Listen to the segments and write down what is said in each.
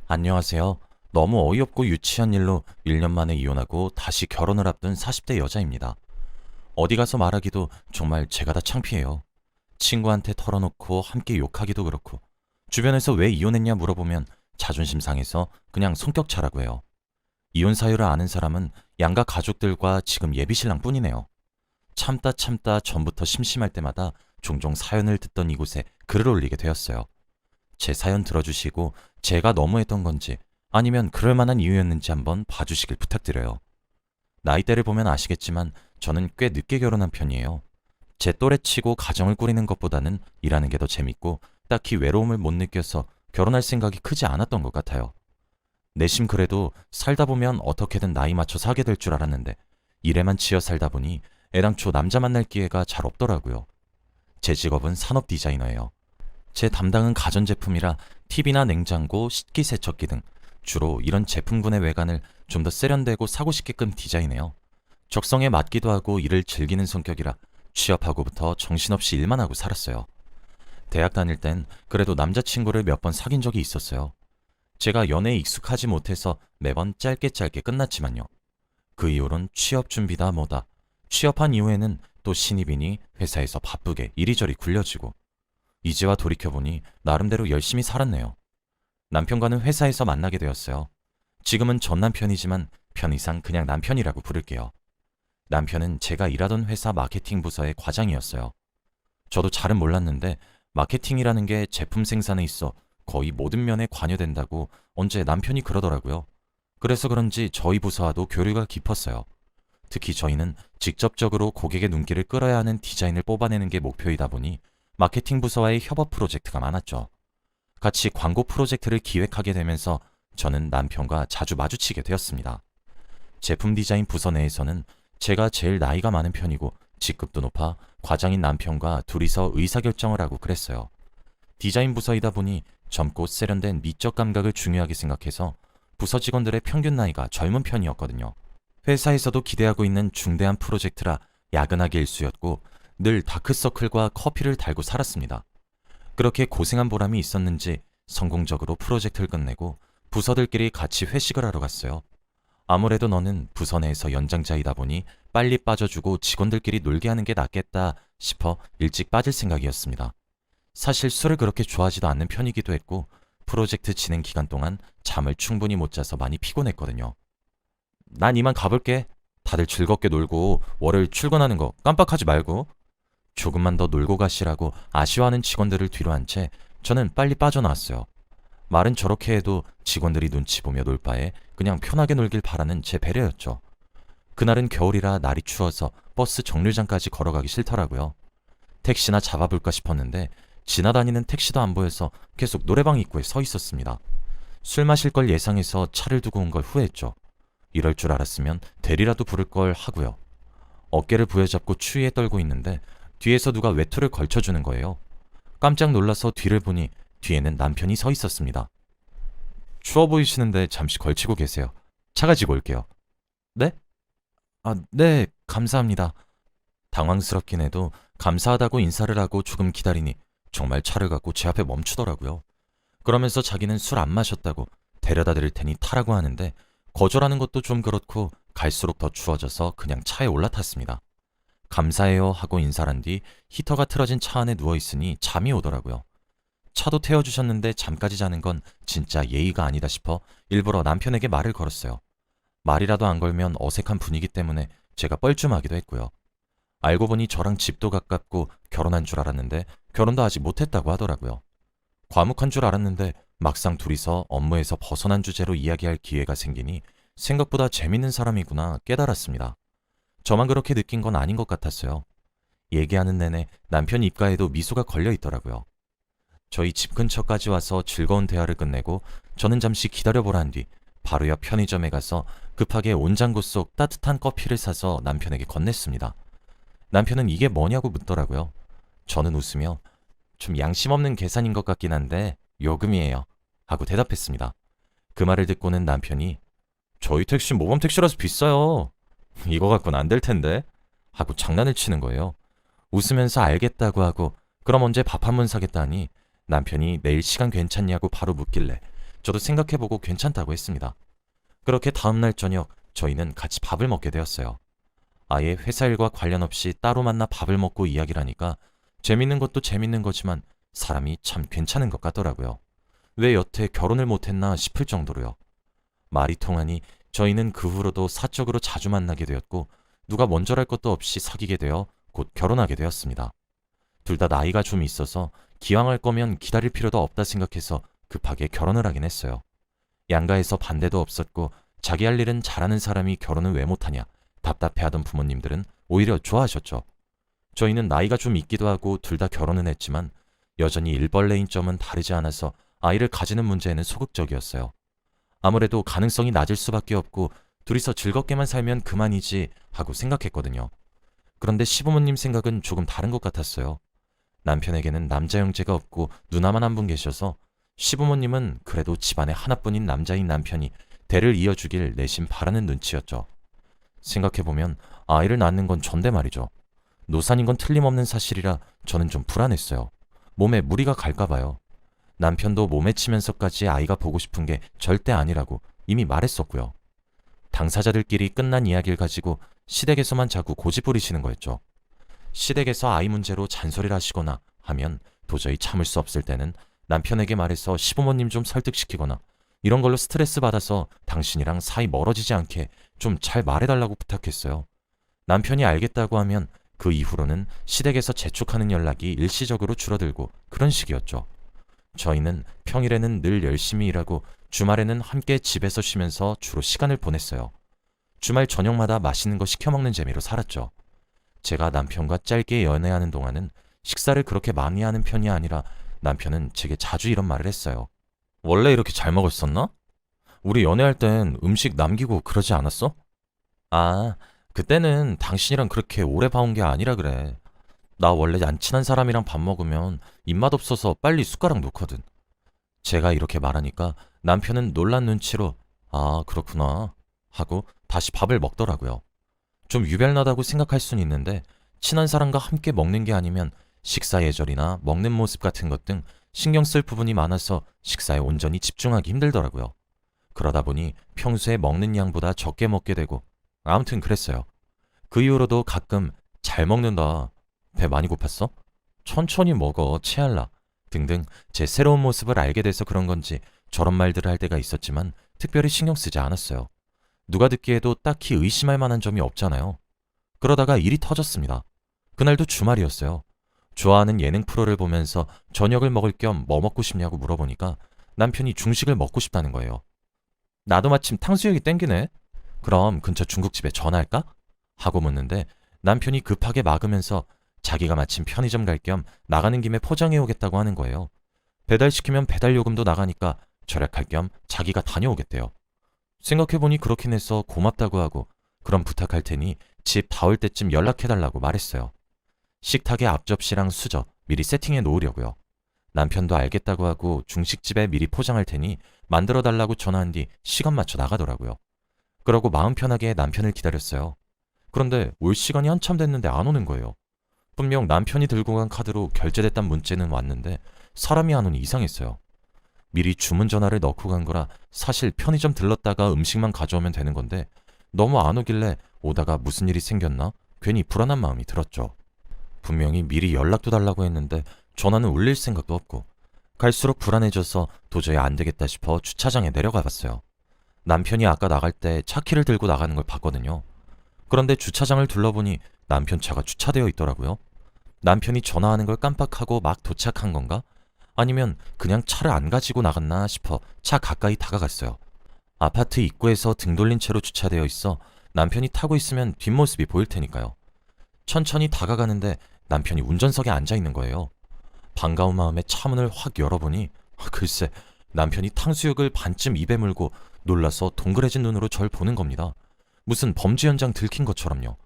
안녕하세요. 너무 어이없고 유치한 일로 1년 만에 이혼하고 다시 결혼을 앞둔 40대 여자입니다. 어디 가서 말하기도 정말 제가 다 창피해요. 친구한테 털어놓고 함께 욕하기도 그렇고, 주변에서 왜 이혼했냐 물어보면 자존심 상해서 그냥 성격 차라고 해요. 이혼 사유를 아는 사람은 양가 가족들과 지금 예비신랑 뿐이네요. 참다 참다 전부터 심심할 때마다 종종 사연을 듣던 이곳에 글을 올리게 되었어요. 제 사연 들어주시고 제가 너무했던 건지 아니면 그럴 만한 이유였는지 한번 봐주시길 부탁드려요. 나이대를 보면 아시겠지만 저는 꽤 늦게 결혼한 편이에요. 제 또래치고 가정을 꾸리는 것보다는 일하는 게 더 재밌고 딱히 외로움을 못 느껴서 결혼할 생각이 크지 않았던 것 같아요. 내심 그래도 살다 보면 어떻게든 나이 맞춰서 하게 될 줄 알았는데 일에만 치여 살다 보니 애당초 남자 만날 기회가 잘 없더라고요. 제 직업은 산업 디자이너예요. 제 담당은 가전제품이라 TV나 냉장고, 식기세척기 등 주로 이런 제품군의 외관을 좀 더 세련되고 사고 싶게끔 디자인해요. 적성에 맞기도 하고 일을 즐기는 성격이라 취업하고부터 정신없이 일만 하고 살았어요. 대학 다닐 땐 그래도 남자친구를 몇 번 사귄 적이 있었어요. 제가 연애에 익숙하지 못해서 매번 짧게 짧게 끝났지만요. 그 이후론 취업 준비다 뭐다. 취업한 이후에는 또 신입이니 회사에서 바쁘게 이리저리 굴려지고 이제와 돌이켜보니 나름대로 열심히 살았네요. 남편과는 회사에서 만나게 되었어요. 지금은 전 남편이지만 편의상 그냥 남편이라고 부를게요. 남편은 제가 일하던 회사 마케팅 부서의 과장이었어요. 저도 잘은 몰랐는데 마케팅이라는 게 제품 생산에 있어 거의 모든 면에 관여된다고 언제 남편이 그러더라고요. 그래서 그런지 저희 부서와도 교류가 깊었어요. 특히 저희는 직접적으로 고객의 눈길을 끌어야 하는 디자인을 뽑아내는 게 목표이다 보니 마케팅 부서와의 협업 프로젝트가 많았죠. 같이 광고 프로젝트를 기획하게 되면서 저는 남편과 자주 마주치게 되었습니다. 제품 디자인 부서 내에서는 제가 제일 나이가 많은 편이고 직급도 높아 과장인 남편과 둘이서 의사결정을 하고 그랬어요. 디자인 부서이다 보니 젊고 세련된 미적 감각을 중요하게 생각해서 부서 직원들의 평균 나이가 젊은 편이었거든요. 회사에서도 기대하고 있는 중대한 프로젝트라 야근하기 일쑤였고 늘 다크서클과 커피를 달고 살았습니다. 그렇게 고생한 보람이 있었는지 성공적으로 프로젝트를 끝내고 부서들끼리 같이 회식을 하러 갔어요. 아무래도 너는 부서 내에서 연장자이다 보니 빨리 빠져주고 직원들끼리 놀게 하는 게 낫겠다 싶어 일찍 빠질 생각이었습니다. 사실 술을 그렇게 좋아하지도 않는 편이기도 했고 프로젝트 진행 기간 동안 잠을 충분히 못 자서 많이 피곤했거든요. 난 이만 가볼게. 다들 즐겁게 놀고 월요일 출근하는 거 깜빡하지 말고. 조금만 더 놀고 가시라고 아쉬워하는 직원들을 뒤로 한 채 저는 빨리 빠져나왔어요. 말은 저렇게 해도 직원들이 눈치 보며 놀 바에 그냥 편하게 놀길 바라는 제 배려였죠. 그날은 겨울이라 날이 추워서 버스 정류장까지 걸어가기 싫더라고요. 택시나 잡아볼까 싶었는데 지나다니는 택시도 안 보여서 계속 노래방 입구에 서 있었습니다. 술 마실 걸 예상해서 차를 두고 온 걸 후회했죠. 이럴 줄 알았으면 대리라도 부를 걸 하고요. 어깨를 부여잡고 추위에 떨고 있는데 뒤에서 누가 외투를 걸쳐주는 거예요. 깜짝 놀라서 뒤를 보니 뒤에는 남편이 서 있었습니다. 추워 보이시는데 잠시 걸치고 계세요. 차 가지고 올게요. 네? 네, 감사합니다. 당황스럽긴 해도 감사하다고 인사를 하고 조금 기다리니 정말 차를 갖고 제 앞에 멈추더라고요. 그러면서 자기는 술 안 마셨다고 데려다 드릴 테니 타라고 하는데 거절하는 것도 좀 그렇고 갈수록 더 추워져서 그냥 차에 올라탔습니다. 감사해요 하고 인사를 한 뒤 히터가 틀어진 차 안에 누워있으니 잠이 오더라고요. 차도 태워주셨는데 잠까지 자는 건 진짜 예의가 아니다 싶어 일부러 남편에게 말을 걸었어요. 말이라도 안 걸면 어색한 분위기 때문에 제가 뻘쭘하기도 했고요. 알고 보니 저랑 집도 가깝고 결혼한 줄 알았는데 결혼도 아직 못했다고 하더라고요. 과묵한 줄 알았는데 막상 둘이서 업무에서 벗어난 주제로 이야기할 기회가 생기니 생각보다 재밌는 사람이구나 깨달았습니다. 저만 그렇게 느낀 건 아닌 것 같았어요. 얘기하는 내내 남편 입가에도 미소가 걸려 있더라고요. 저희 집 근처까지 와서 즐거운 대화를 끝내고 저는 잠시 기다려보라 한 뒤 바로 옆 편의점에 가서 급하게 온장고 속 따뜻한 커피를 사서 남편에게 건넸습니다. 남편은 이게 뭐냐고 묻더라고요. 저는 웃으며 좀 양심 없는 계산인 것 같긴 한데 요금이에요 하고 대답했습니다. 그 말을 듣고는 남편이 저희 택시 모범 택시라서 비싸요. 이거 갖고는 안 될 텐데 하고 장난을 치는 거예요. 웃으면서 알겠다고 하고 그럼 언제 밥 한 번 사겠다니 남편이 내일 시간 괜찮냐고 바로 묻길래 저도 생각해보고 괜찮다고 했습니다. 그렇게 다음날 저녁 저희는 같이 밥을 먹게 되었어요. 아예 회사 일과 관련 없이 따로 만나 밥을 먹고 이야기를 하니까 재밌는 것도 재밌는 거지만 사람이 참 괜찮은 것 같더라고요. 왜 여태 결혼을 못했나 싶을 정도로요. 말이 통하니 저희는 그 후로도 사적으로 자주 만나게 되었고 누가 먼저랄 것도 없이 사귀게 되어 곧 결혼하게 되었습니다. 둘 다 나이가 좀 있어서 기왕 할 거면 기다릴 필요도 없다 생각해서 급하게 결혼을 하긴 했어요. 양가에서 반대도 없었고 자기 할 일은 잘하는 사람이 결혼을 왜 못하냐 답답해하던 부모님들은 오히려 좋아하셨죠. 저희는 나이가 좀 있기도 하고 둘 다 결혼은 했지만 여전히 일벌레인 점은 다르지 않아서 아이를 가지는 문제에는 소극적이었어요. 아무래도 가능성이 낮을 수밖에 없고 둘이서 즐겁게만 살면 그만이지 하고 생각했거든요. 그런데 시부모님 생각은 조금 다른 것 같았어요. 남편에게는 남자 형제가 없고 누나만 한 분 계셔서 시부모님은 그래도 집안에 하나뿐인 남자인 남편이 대를 이어주길 내심 바라는 눈치였죠. 생각해보면 아이를 낳는 건 전데 말이죠. 노산인 건 틀림없는 사실이라 저는 좀 불안했어요. 몸에 무리가 갈까봐요. 남편도 몸에 치면서까지 아이가 보고 싶은 게 절대 아니라고 이미 말했었고요. 당사자들끼리 끝난 이야기를 가지고 시댁에서만 자꾸 고집 부리시는 거였죠. 시댁에서 아이 문제로 잔소리를 하시거나 하면 도저히 참을 수 없을 때는 남편에게 말해서 시부모님 좀 설득시키거나 이런 걸로 스트레스 받아서 당신이랑 사이 멀어지지 않게 좀 잘 말해달라고 부탁했어요. 남편이 알겠다고 하면 그 이후로는 시댁에서 재촉하는 연락이 일시적으로 줄어들고 그런 식이었죠. 저희는 평일에는 늘 열심히 일하고 주말에는 함께 집에서 쉬면서 주로 시간을 보냈어요. 주말 저녁마다 맛있는 거 시켜 먹는 재미로 살았죠. 제가 남편과 짧게 연애하는 동안은 식사를 그렇게 많이 하는 편이 아니라 남편은 제게 자주 이런 말을 했어요. 원래 이렇게 잘 먹었었나? 우리 연애할 땐 음식 남기고 그러지 않았어? 아, 그때는 당신이랑 그렇게 오래 봐온 게 아니라 그래. 나 원래 안 친한 사람이랑 밥 먹으면 입맛 없어서 빨리 숟가락 놓거든. 제가 이렇게 말하니까 남편은 놀란 눈치로 아, 그렇구나 하고 다시 밥을 먹더라고요. 좀 유별나다고 생각할 수는 있는데 친한 사람과 함께 먹는 게 아니면 식사 예절이나 먹는 모습 같은 것 등 신경 쓸 부분이 많아서 식사에 온전히 집중하기 힘들더라고요. 그러다 보니 평소에 먹는 양보다 적게 먹게 되고 아무튼 그랬어요. 그 이후로도 가끔 잘 먹는다. 배 많이 고팠어? 천천히 먹어. 체할라. 등등 제 새로운 모습을 알게 돼서 그런 건지 저런 말들을 할 때가 있었지만 특별히 신경 쓰지 않았어요. 누가 듣기에도 딱히 의심할 만한 점이 없잖아요. 그러다가 일이 터졌습니다. 그날도 주말이었어요. 좋아하는 예능 프로를 보면서 저녁을 먹을 겸 뭐 먹고 싶냐고 물어보니까 남편이 중식을 먹고 싶다는 거예요. 나도 마침 탕수육이 땡기네. 그럼 근처 중국집에 전화할까? 하고 묻는데 남편이 급하게 막으면서 자기가 마침 편의점 갈 겸 나가는 김에 포장해 오겠다고 하는 거예요. 배달시키면 배달 요금도 나가니까 절약할 겸 자기가 다녀오겠대요. 생각해보니 그렇긴 해서 고맙다고 하고 그럼 부탁할 테니 집 다 올 때쯤 연락해달라고 말했어요. 식탁에 앞접시랑 수저 미리 세팅해 놓으려고요. 남편도 알겠다고 하고 중식집에 미리 포장할 테니 만들어달라고 전화한 뒤 시간 맞춰 나가더라고요. 그러고 마음 편하게 남편을 기다렸어요. 그런데 올 시간이 한참 됐는데 안 오는 거예요. 분명 남편이 들고 간 카드로 결제됐단 문자는 왔는데 사람이 안 오니 이상했어요. 미리 주문 전화를 넣고 간 거라 사실 편의점 들렀다가 음식만 가져오면 되는 건데 너무 안 오길래 오다가 무슨 일이 생겼나 괜히 불안한 마음이 들었죠. 분명히 미리 연락도 달라고 했는데 전화는 울릴 생각도 없고 갈수록 불안해져서 도저히 안 되겠다 싶어 주차장에 내려가 봤어요. 남편이 아까 나갈 때 차키를 들고 나가는 걸 봤거든요. 그런데 주차장을 둘러보니 남편 차가 주차되어 있더라고요. 남편이 전화하는 걸 깜빡하고 막 도착한 건가? 아니면 그냥 차를 안 가지고 나갔나 싶어 차 가까이 다가갔어요. 아파트 입구에서 등 돌린 채로 주차되어 있어 남편이 타고 있으면 뒷모습이 보일 테니까요. 천천히 다가가는데 남편이 운전석에 앉아 있는 거예요. 반가운 마음에 차문을 확 열어보니 글쎄 남편이 탕수육을 반쯤 입에 물고 놀라서 동그래진 눈으로 절 보는 겁니다. 무슨 범죄 현장 들킨 것처럼요.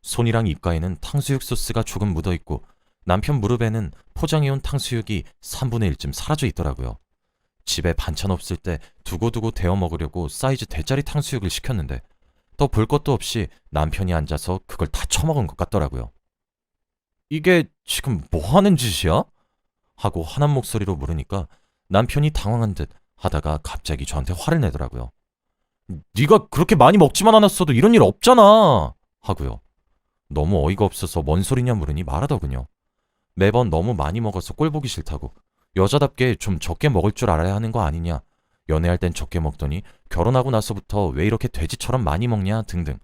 손이랑 입가에는 탕수육 소스가 조금 묻어있고 남편 무릎에는 포장해온 탕수육이 3분의 1쯤 사라져 있더라고요. 집에 반찬 없을 때 두고두고 데워 먹으려고 사이즈 대짜리 탕수육을 시켰는데 더 볼 것도 없이 남편이 앉아서 그걸 다 처먹은 것 같더라고요. 이게 지금 뭐 하는 짓이야? 하고 화난 목소리로 물으니까 남편이 당황한 듯 하다가 갑자기 저한테 화를 내더라고요. 네가 그렇게 많이 먹지만 않았어도 이런 일 없잖아 하고요. 너무 어이가 없어서 뭔 소리냐 물으니 말하더군요. 매번 너무 많이 먹어서 꼴 보기 싫다고, 여자답게 좀 적게 먹을 줄 알아야 하는 거 아니냐, 연애할 땐 적게 먹더니 결혼하고 나서부터 왜 이렇게 돼지처럼 많이 먹냐 등등.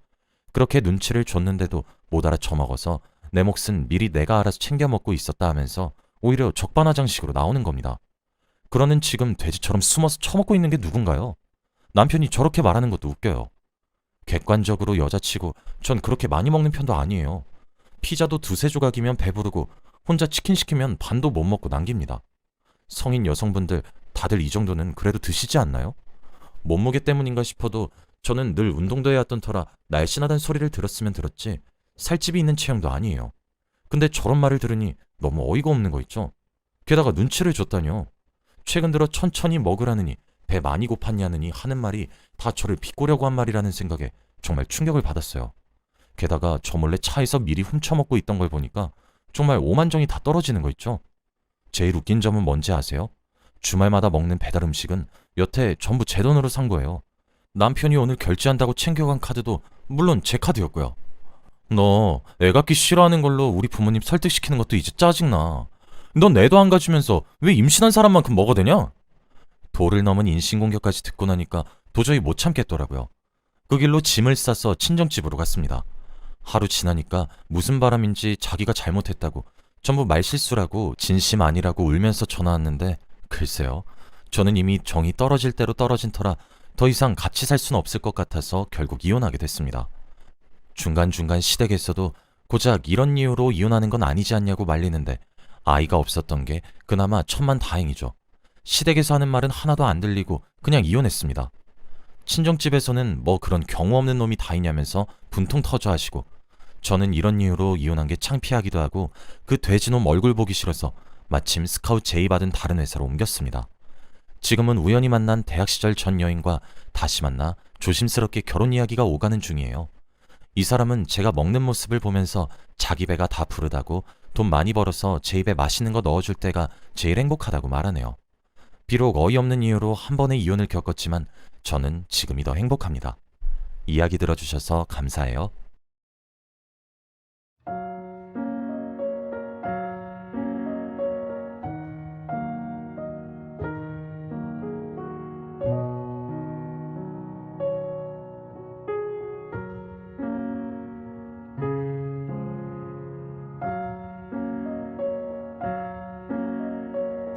그렇게 눈치를 줬는데도 못 알아쳐먹어서 내 몫은 미리 내가 알아서 챙겨 먹고 있었다 하면서 오히려 적반하장식으로 나오는 겁니다. 그러는 지금 돼지처럼 숨어서 처먹고 있는 게 누군가요? 남편이 저렇게 말하는 것도 웃겨요. 객관적으로 여자치고 전 그렇게 많이 먹는 편도 아니에요. 피자도 두세 조각이면 배부르고 혼자 치킨 시키면 반도 못 먹고 남깁니다. 성인 여성분들 다들 이 정도는 그래도 드시지 않나요? 몸무게 때문인가 싶어도 저는 늘 운동도 해왔던 터라 날씬하단 소리를 들었으면 들었지 살집이 있는 체형도 아니에요. 근데 저런 말을 들으니 너무 어이가 없는 거 있죠? 게다가 눈치를 줬다뇨. 최근 들어 천천히 먹으라느니 배 많이 고팠냐느니 하는 말이 다 저를 비꼬려고 한 말이라는 생각에 정말 충격을 받았어요. 게다가 저 몰래 차에서 미리 훔쳐먹고 있던 걸 보니까 정말 오만정이 다 떨어지는 거 있죠? 제일 웃긴 점은 뭔지 아세요? 주말마다 먹는 배달 음식은 여태 전부 제 돈으로 산 거예요. 남편이 오늘 결제한다고 챙겨간 카드도 물론 제 카드였고요. 너 애 갖기 싫어하는 걸로 우리 부모님 설득시키는 것도 이제 짜증나. 넌 애도 안 가지면서 왜 임신한 사람만큼 먹어대냐? 도를 넘은 인신공격까지 듣고 나니까 도저히 못 참겠더라고요. 그 길로 짐을 싸서 친정집으로 갔습니다. 하루 지나니까 무슨 바람인지 자기가 잘못했다고, 전부 말실수라고, 진심 아니라고 울면서 전화 왔는데 글쎄요. 저는 이미 정이 떨어질 대로 떨어진 터라 더 이상 같이 살 수는 없을 것 같아서 결국 이혼하게 됐습니다. 중간중간 시댁에서도 고작 이런 이유로 이혼하는 건 아니지 않냐고 말리는데 아이가 없었던 게 그나마 천만다행이죠. 시댁에서 하는 말은 하나도 안 들리고 그냥 이혼했습니다. 친정집에서는 뭐 그런 경우 없는 놈이 다 있냐면서 분통 터져 하시고, 저는 이런 이유로 이혼한 게 창피하기도 하고 그 돼지놈 얼굴 보기 싫어서 마침 스카웃 제의받은 다른 회사로 옮겼습니다. 지금은 우연히 만난 대학 시절 전 여인과 다시 만나 조심스럽게 결혼 이야기가 오가는 중이에요. 이 사람은 제가 먹는 모습을 보면서 자기 배가 다 부르다고 돈 많이 벌어서 제 입에 맛있는 거 넣어줄 때가 제일 행복하다고 말하네요. 비록 어이없는 이유로 한 번의 이혼을 겪었지만 저는 지금이 더 행복합니다. 이야기 들어주셔서 감사해요.